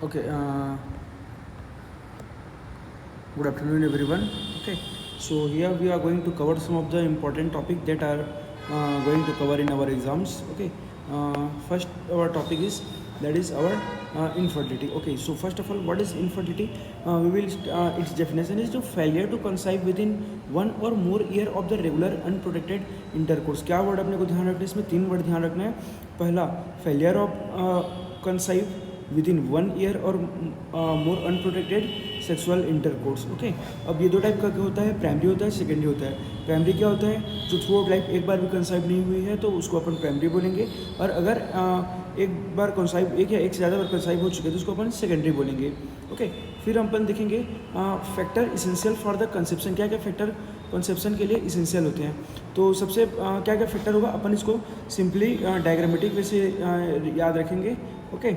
Okay, good afternoon everyone. Okay, so here we are going to cover some of the important topics that are going to cover in our exams. Okay, first our topic is that is our infertility. Okay, so first of all, what is infertility? We will its definition is to failure to conceive within one or more year of the regular unprotected intercourse. क्या word अपने को ध्यान रखना है? इसमें 3 word ध्यान रखना है. पहला failure of conceive within 1 year और more unprotected sexual intercourse. Okay, अब ये दो टाइप का होता है, प्राइमरी होता है, सेकेंडरी होता है. प्राइमरी क्या होता है? जो थ्रू आउट लाइफ एक बार भी कंसाइव नहीं हुई है तो उसको अपन प्राइमरी बोलेंगे. और अगर एक बार कंसाइव, एक या एक से ज़्यादा बार कंसाइव हो चुके हैं तो उसको अपन सेकेंडरी बोलेंगे. ओके, फिर हम अपन देखेंगे factor essential for the conception. क्या क्या फैक्टर कंसेप्शन के लिए इसेंशियल होते हैं? तो सबसे क्या क्या फैक्टर होगा, अपन इसको सिंपली डायग्रामेटिक वे से याद रखेंगे. ओके,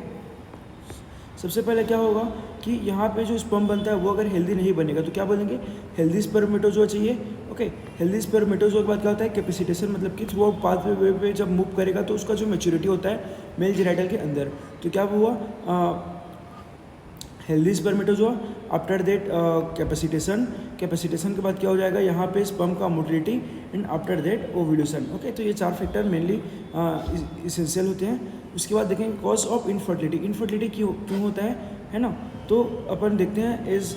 सबसे पहले क्या होगा कि यहाँ पे जो स्पर्म बनता है वो अगर हेल्दी नहीं बनेगा तो क्या बोलेंगे? हेल्दी स्पर्मेटोजोआ चाहिए. ओके, हेल्दी स्पर्मेटोजोआ के बाद क्या होता है? कैपेसिटेशन, मतलब कि थ्रू आउट पाथवे पे जब मूव करेगा तो उसका जो मैच्योरिटी होता है मेल जेनिटल के अंदर. तो क्या हुआ? Healthy spermatozoa, after that capacitation. Capacitation के बाद क्या हो जाएगा? यहाँ पे स्पर्म का motility and after that ovulation. Okay, तो ये 4 फैक्टर मेनली इसेंशियल होते हैं. उसके बाद देखेंगे कॉज ऑफ इनफर्टिलिटी. इनफर्टिलिटी क्यों होता है ना? तो अपन देखते हैं इस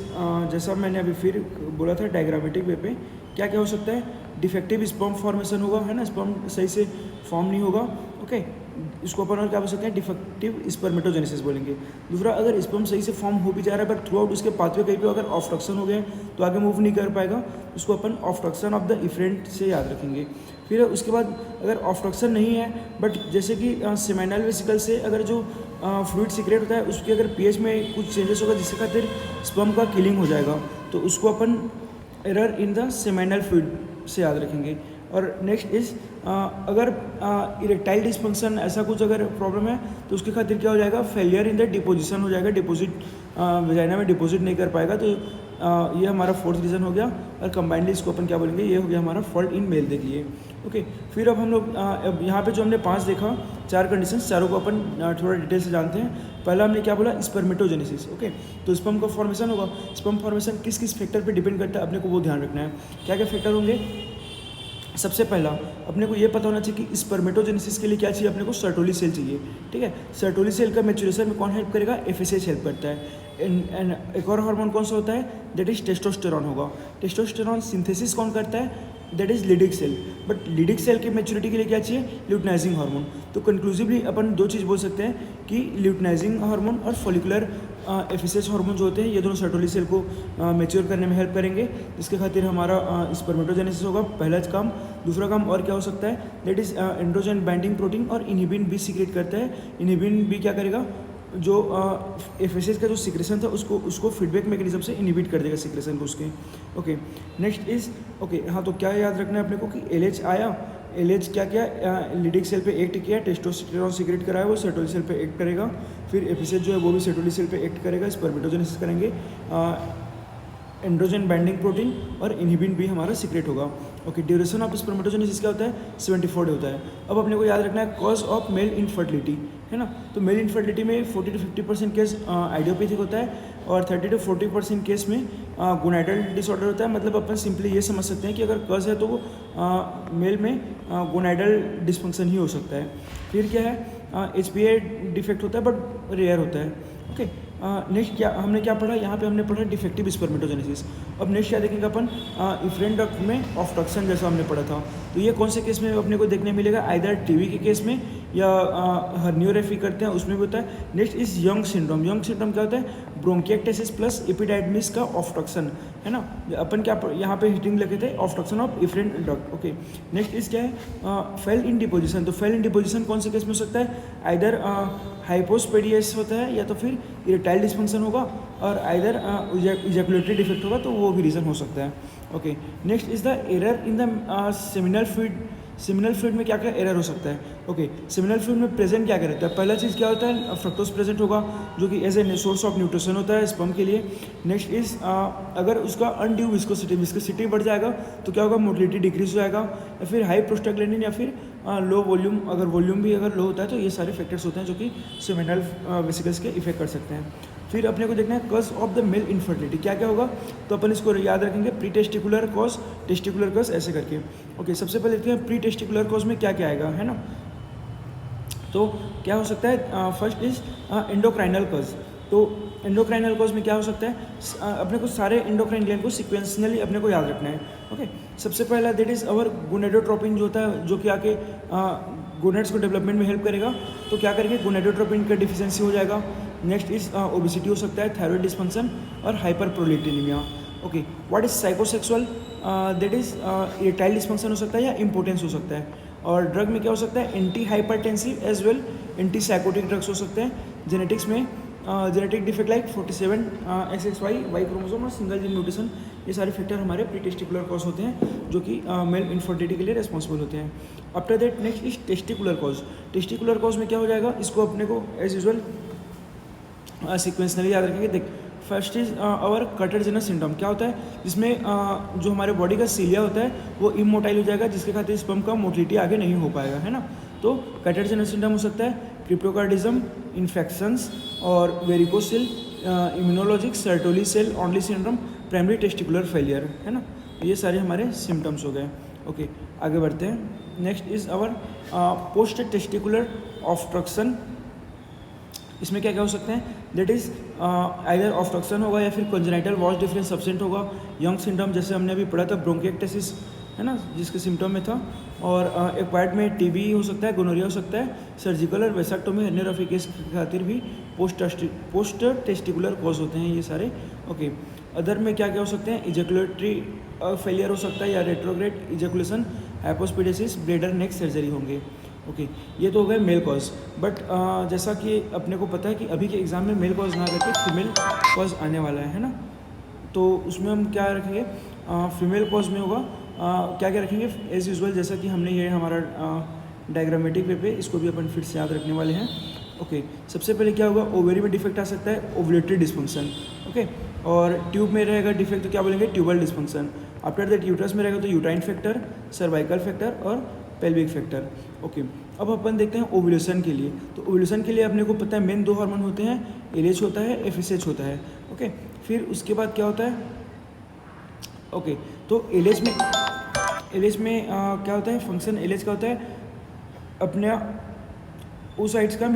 जैसा मैंने अभी फिर बोला था डायग्रामेटिक वे पे, क्या क्या हो सकता है? डिफेक्टिव स्पर्म फॉर्मेशन होगा, है ना, स्पर्म सही से फॉर्म नहीं होगा. ओके, इसको अपन और क्या बोल सकते हैं? डिफेक्टिव स्पर्मेटोजेनेसिस बोलेंगे. दूसरा, अगर स्पर्म सही से फॉर्म हो भी जा रहा है बट थ्रू आउट उसके पाथवे कहीं पे अगर ऑब्स्ट्रक्शन हो गया तो आगे मूव नहीं कर पाएगा, उसको अपन ऑब्स्ट्रक्शन ऑफ द इफरेंट से याद रखेंगे. फिर उसके बाद अगर ऑब्स्ट्रक्शन नहीं है बट जैसे कि सेमिनल वेसिकल से अगर जो फ्लूइड सीक्रेट होता है उसके अगर पीएच में कुछ चेंजेस होगा जिससे खातिर स्पर्म का किलिंग हो जाएगा, तो उसको अपन error in the seminal fluid से याद रखेंगे. और नेक्स्ट इज अगर इरेक्टाइल डिस्फंक्शन ऐसा कुछ अगर प्रॉब्लम है तो उसके खातिर क्या हो जाएगा? फेलियर इन द डिपोजिशन हो जाएगा, डिपोजिट वजाइना में डिपोजिट नहीं कर पाएगा. तो ये हमारा फोर्थ रीज़न हो गया. और कंबाइंडली इसको अपन क्या बोलेंगे? ये हो गया हमारा फॉल्ट इन मेल देख लिए. ओके, फिर अब हम लोग अब यहाँ पे जो हमने 5 देखा, 4 कंडीशन, चारों को अपन थोड़ा डिटेल से जानते हैं. पहला हमने क्या बोला? स्पर्मेटोजेनेसिस. ओके, तो स्पर्म का फॉर्मेशन होगा. स्पर्म फॉर्मेशन किस किस फैक्टर पे डिपेंड करता है अपने को वो ध्यान रखना है. क्या क्या फैक्टर होंगे? सबसे पहला अपने को ये पता होना चाहिए कि स्पर्मेटोजेनेसिस के लिए क्या चाहिए अपने को? सर्टोली सेल चाहिए. ठीक है, सर्टोली सेल का मैच्योरेशन में कौन हेल्प करेगा? एफएसएच हेल्प करता है. एंड एक और हार्मोन कौन सा होता है? दैट इज टेस्टोस्टेरॉन होगा. टेस्टोस्टेरॉन सिंथेसिस कौन करता है? That is Leydig cell. But Leydig cell के मैच्योरिटी के लिए क्या चाहिए? Luteinizing hormone. तो कंक्लूसिवली अपन 2 चीज़ बोल सकते हैं कि ल्यूटनाइजिंग हार्मोन और फॉलिकुलर एफएसएच हार्मोन जो होते हैं ये दोनों सर्टोली सेल को मैच्योर करने में हेल्प करेंगे, जिसके खातिर हमारा स्पर्मेटोजेनेसिस होगा पहला काम. दूसरा काम और क्या हो सकता है? That is androgen binding protein और इनहिबिन भी सीक्रेट करता है. इनहिबिन भी क्या करेगा? जो एफएसएच का जो सीक्रेशन था उसको फीडबैक मैकेनिज्म से इनहिबिट कर देगा सीक्रेशन को उसके. ओके, नेक्स्ट इज ओके, हाँ, तो क्या याद रखना है अपने को कि एलएच आया. एलएच क्या क्या? लिडिक सेल पे एक्ट किया, टेस्टोस्टेरॉन सीक्रेट कराया, वो सर्टोली सेल पे एक्ट करेगा. फिर एफएसएच जो है वो भी सर्टोली सेल पे एक्ट करेगा, स्पर्मेटोजेनेसिस करेंगे. एंड्रोजन बाइंडिंग प्रोटीन और इनहिबिन भी हमारा सीक्रेट होगा. ओके, ड्यूरेशन ऑफ स्पर्मेटोजेनेसिस क्या होता है? 74 होता है. अब अपने को याद रखना है कॉज ऑफ मेल इनफर्टिलिटी, है ना. तो मेल इनफर्टिलिटी में 40 to 50% केस आइडियोपैथिक होता है और 30 to 40% केस में गोनाइडल डिसऑर्डर होता है. मतलब अपन सिंपली ये समझ सकते हैं कि अगर कज है तो वो मेल में गोनाइडल डिस्फंक्शन ही हो सकता है. फिर क्या है? HPA डिफेक्ट होता है बट रेयर होता है. ओके, नेक्स्ट क्या हमने क्या पढ़ा? यहाँ पे हमने पढ़ा डिफेक्टिव स्पर्मेटोजेनेसिस. अब नेक्स्ट क्या देखेंगे अपन? इफरेंट डक्ट में ऑब्स्ट्रक्शन जैसा हमने पढ़ा था. तो ये कौन से केस में अपने को देखने मिलेगा? आइदर टीवी के केस में या हर्नियोरेफी करते हैं उसमें भी होता है. Next is young syndrome. Young syndrome क्या होता है? ब्रोंकिएक्टेसिस प्लस एपिडाइडमिस का ऑब्स्ट्रक्शन, है ना. अपन क्या यहाँ पे हिटिंग लगे थे? Obstruction of efferent duct. Okay, next is क्या है? फेल इन डिपोजिशन. तो फेल इन डिपोजिशन कौन से केस में हो सकता है? आइदर हाइपोस्पेडियस होता है या तो फिर इरेक्टाइल डिस्फंक्शन होगा और आइदर इजैकुलेटरी डिफेक्ट होगा, तो वो भी रीज़न हो सकता है. Okay, next is the error in the seminal fluid. Seminal fluid में क्या क्या एरर हो सकता है? ओके, सेमिनल फ्लूइड में प्रेजेंट क्या क्या रहता है? पहला चीज़ क्या होता है? फ्रक्टोज प्रेजेंट होगा जो कि as a source of nutrition होता है स्पर्म के लिए. नेक्स्ट इज अगर उसका अनड्यू विस्कोसिटी बढ़ जाएगा तो क्या होगा? मोटिलिटी डिक्रीज हो जाएगा. या फिर हाई प्रोस्टाग्लैंडिन या फिर लो वॉल्यूम, अगर वॉल्यूम भी अगर लो होता है तो ये सारे फैक्टर्स होते हैं जो कि सेमिनल वेसिकल्स के इफेक्ट कर सकते हैं। फिर अपने को देखना है cause of the male infertility क्या क्या होगा, तो अपन इसको याद रखेंगे pre testicular cause, testicular cause ऐसे करके। ओके, सबसे पहले देखते हैं प्री टेस्टिकुलर कॉज में क्या क्या आएगा, है ना। तो क्या हो सकता है, फर्स्ट इज एंडोक्राइनल कॉज। तो एंडोक्राइनल कॉज में क्या हो सकता है, अपने को सारे एंडोक्राइन ग्लैंड को सिक्वेंशनली अपने को याद रखना है। ओके, सबसे पहला दैट इज अवर गोनेडोट्रोपिन जो होता है, जो कि आके गोनेड्स को डेवलपमेंट में हेल्प करेगा। तो क्या करेंगे, गोनेडोट्रोपिन का डिफिशियंसी हो जाएगा। नेक्स्ट इज ओबेसिटी हो सकता है, थायराइड डिस्फंक्शन और hyperprolactinemia. Okay, what is psychosexual, that is erectile dysfunction हो सकता है या इंपोर्टेंस हो सकता है। और ड्रग में क्या हो सकता है, anti hypertensive as well anti psychotic drugs हो सकते हैं। जेनेटिक्स में genetic defect like 47 XXY Y chromosome और सिंगल जीन म्यूटेशन, ये सारे फैक्टर हमारे प्री टेस्टिकुलर कॉज होते हैं जो कि मेल इनफर्टिलिटी के लिए रिस्पॉन्सिबल होते हैं। After that next is testicular cause. Testicular cause में क्या हो जाएगा, इसको अपने को एज यूजल सिक्वेंसनली याद रखेंगे। देख, फर्स्ट इज आवर कटरजेनस सिंड्रोम, क्या होता है, जिसमें जो हमारे बॉडी का सीलिया होता है वो इमोटाइल हो जाएगा, जिसके खातिर स्पर्म का मोटिलिटी आगे नहीं हो पाएगा, है ना। तो कटरजेनस सिंड्रोम हो सकता है, क्रिप्टोकार्डिज्म, इन्फेक्शंस और varicocele, immunologic, Sertoli cell only syndrome, primary testicular failure, है ना। ये सारे हमारे सिम्टम्स हो गए। ओके, आगे बढ़ते हैं। Next is our post testicular obstruction. इसमें क्या क्या हो सकते हैं, दैट इज आइदर ऑब्स्ट्रक्शन होगा या फिर कंजेनाइटल वॉश डिफरेंस सब्सेंट होगा। यंग सिंड्रोम जैसे हमने अभी पढ़ा था ब्रोंकिएक्टेसिस, है ना, जिसके सिम्टम में था। और एक्वायर्ड में टीबी हो सकता है, गोनोरिया हो सकता है। सर्जिकल और वेसेक्टोमी हर्निया रफी केस की खातिर भी पोस्ट टेस्टिकुलर कॉज होते हैं ये सारे। ओके, अदर में क्या क्या हो सकते हैं, इजेकुलेटरी फेलियर हो सकता है या रेट्रोग्रेड इजेकुलेशन, हाइपोस्पिडेसिस, ब्लेडर नेक सर्जरी होंगे। ओके, ये तो हो गए मेल कॉज। बट जैसा कि अपने को पता है कि अभी के एग्ज़ाम में मेल कॉज ना करके फीमेल कॉज आने वाला है ना। तो उसमें हम क्या रखेंगे, फीमेल कॉज में होगा क्या क्या रखेंगे एज यूजुअल, जैसा कि हमने ये हमारा डायग्रामेटिक वे पे, इसको भी अपन फिर से याद रखने वाले हैं। ओके, सबसे पहले क्या होगा, ओवेरी में डिफेक्ट आ सकता है, ओवुलेटरी डिस्फंक्शन। ओके, और ट्यूब में रहेगा डिफेक्ट तो क्या बोलेंगे, tubal dysfunction. After that uterus में रहेगा तो यूटाइन फैक्टर, सर्वाइकल फैक्टर और पेल्विक फैक्टर। ओके, अब अपन देखते हैं ओव्यूलेशन के लिए। तो ओव्यूलेशन के लिए अपने को पता है मेन 2 हार्मोन होते हैं, एलएच होता है, एफएसएच होता है। ओके, फिर उसके बाद क्या होता है, ओके, तो एलएच में क्या होता है, फंक्शन एलएच का होता है अपने oocytes का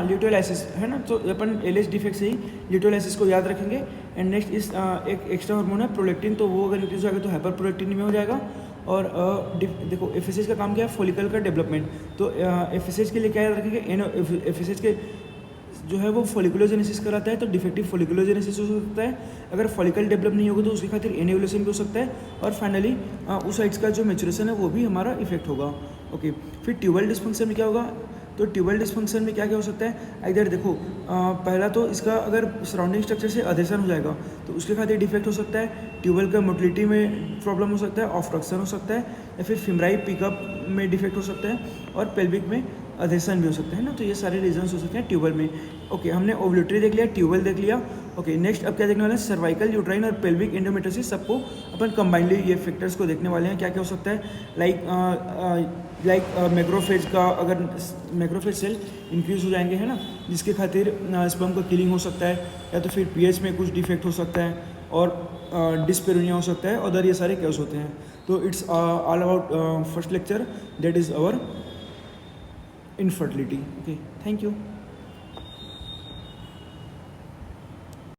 ल्यूटेलाइसिस, है ना। तो अपन एलएच डिफेक्ट से ही ल्यूटेलाइसिस को याद रखेंगे। एंड नेक्स्ट इस एक एक्स्ट्रा हार्मोन है प्रोलेक्टिन, तो वो अगर इंक्रीज हो जाएगा तो हाइपर प्रोलेक्टिन में हो जाएगा। और देखो एफएसएच का काम क्या है, फॉलिकल का डेवलपमेंट। तो एफएसएच के लिए क्या याद रखेंगे, एफएसएच के जो है वो फॉलिकुलोजेनेसिस कराता है, तो डिफेक्टिव फॉलिकुलोजेनेसिस हो सकता है। अगर फॉलिकल डेवलप नहीं होगा तो उसके खातिर एनिवुलेशन भी हो सकता है। और फाइनली oocytes का जो मैच्योरेशन है वो भी हमारा इफेक्ट होगा। ओके, फिर ट्यूबल डिस्फंक्शन में क्या होगा, तो ट्यूबल डिस्फंक्शन में क्या क्या हो सकता है, इधर देखो पहला तो इसका अगर सराउंडिंग स्ट्रक्चर से अधेशन हो जाएगा तो उसके खातिर डिफेक्ट हो सकता है। ट्यूबल का मोटिलिटी में प्रॉब्लम हो सकता है, ऑब्स्ट्रक्शन हो सकता है, या फिर फिमराई पिकअप में डिफेक्ट हो सकता है, और पेल्विक में अधेशन भी हो सकता है ना। तो ये सारे रीजंस हो सकते हैं ट्यूबल में। ओके, हमने ओवुलेटरी देख लिया, ट्यूबल देख लिया। ओके, नेक्स्ट अब क्या देखने वाले हैं, सर्वाइकल, यूट्राइन और पेल्विक एंडोमेट्रियोसिस, सबको अपन कंबाइनली ये फैक्टर्स को देखने वाले हैं। क्या क्या हो सकता है, लाइक मैक्रोफेज का, अगर मैक्रोफेज सेल इंक्रीज हो जाएंगे, है ना, जिसके खातिर स्पर्म का किलिंग हो सकता है, या तो फिर पीएच में कुछ डिफेक्ट हो सकता है, और डिस्पेरोनिया हो सकता है। अदर ये सारे केस होते हैं। तो it's all about first lecture, that is our infertility. Okay, thank you.